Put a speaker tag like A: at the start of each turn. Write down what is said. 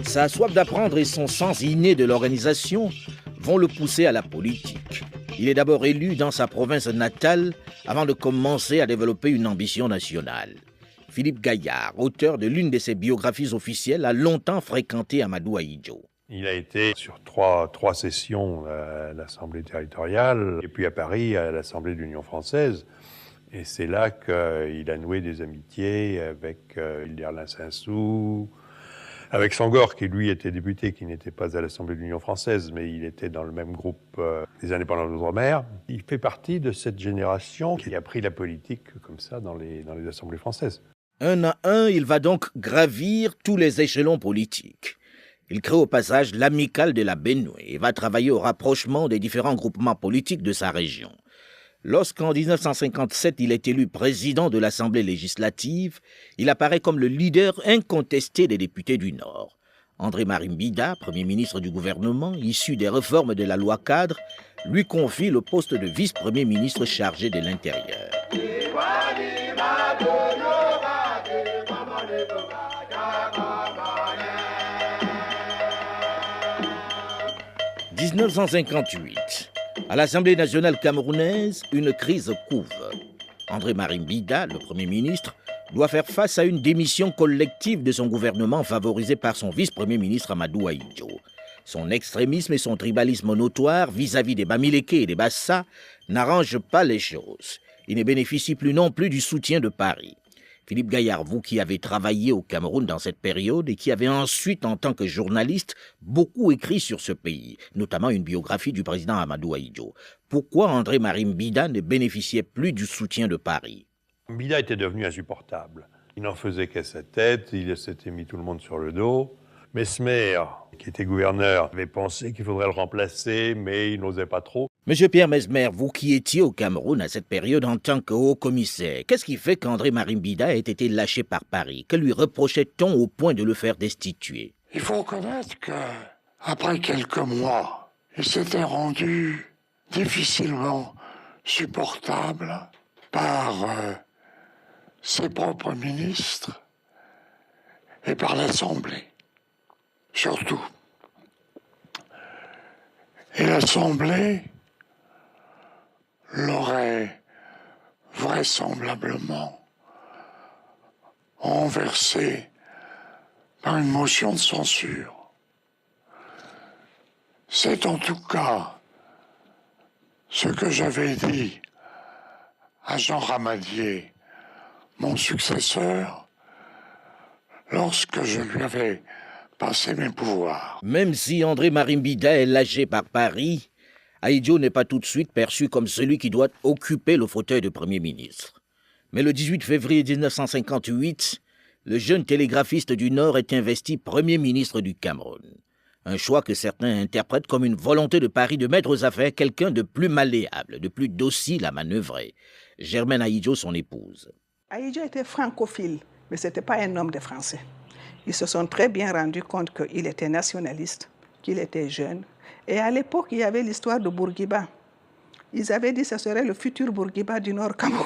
A: Sa soif d'apprendre et son sens inné de l'organisation vont le pousser à la politique. Il est d'abord élu dans sa province natale avant de commencer à développer une ambition nationale. Philippe Gaillard, auteur de l'une de ses biographies officielles, a longtemps fréquenté Amadou Ahidjo.
B: Il a été sur trois sessions à l'Assemblée territoriale et puis à Paris à l'Assemblée de l'Union française. Et c'est là qu'il a noué des amitiés avec Hilderlin Saint-Sou, avec Senghor, qui lui était député, qui n'était pas à l'Assemblée de l'Union française, mais il était dans le même groupe des indépendants d'outre-mer. Il fait partie de cette génération qui a pris la politique comme ça dans les assemblées françaises.
A: Un à un, il va donc gravir tous les échelons politiques. Il crée au passage l'Amicale de la Benue et va travailler au rapprochement des différents groupements politiques de sa région. Lorsqu'en 1957, il est élu président de l'Assemblée législative, il apparaît comme le leader incontesté des députés du Nord. André-Marie Mbida, Premier ministre du gouvernement, issu des réformes de la loi cadre, lui confie le poste de vice-premier ministre chargé de l'Intérieur. 1958. À l'Assemblée nationale camerounaise, une crise couve. André-Marie Mbida, le Premier ministre, doit faire face à une démission collective de son gouvernement favorisé par son vice-premier ministre Amadou Ahidjo. Son extrémisme et son tribalisme notoire vis-à-vis des Bamileke et des Bassa n'arrangent pas les choses. Il ne bénéficie plus non plus du soutien de Paris. Philippe Gaillard, vous qui avez travaillé au Cameroun dans cette période et qui avez ensuite, en tant que journaliste, beaucoup écrit sur ce pays, notamment une biographie du président Amadou Ahidjo. Pourquoi André-Marie Mbida ne bénéficiait plus du soutien de Paris?
B: Mbida était devenu insupportable. Il n'en faisait qu'à sa tête, il s'était mis tout le monde sur le dos. Mesmer, qui était gouverneur, avait pensé qu'il faudrait le remplacer, mais il n'osait pas trop.
A: Monsieur Pierre Mesmer, vous qui étiez au Cameroun à cette période en tant que haut-commissaire, qu'est-ce qui fait qu'André-Marie Mbida ait été lâché par Paris? Que lui reprochait-on au point de le faire destituer?
C: Il faut reconnaître qu'après quelques mois, il s'était rendu difficilement supportable par ses propres ministres et par l'Assemblée, surtout. Et l'Assemblée l'aurait vraisemblablement renversé par une motion de censure. C'est en tout cas ce que j'avais dit à Jean Ramadier, mon successeur, lorsque je lui avais passé mes pouvoirs.
A: Même si André-Marie Mbida est lâché par Paris, Ahidjo n'est pas tout de suite perçu comme celui qui doit occuper le fauteuil de Premier ministre. Mais le 18 février 1958, le jeune télégraphiste du Nord est investi Premier ministre du Cameroun. Un choix que certains interprètent comme une volonté de Paris de mettre aux affaires quelqu'un de plus malléable, de plus docile à manœuvrer. Germaine Ahidjo, son épouse.
D: Ahidjo était francophile, mais ce n'était pas un homme de français. Ils se sont très bien rendus compte qu'il était nationaliste, qu'il était jeune. Et à l'époque, il y avait l'histoire de Bourguiba. Ils avaient dit que ce serait le futur Bourguiba du Nord Cameroun.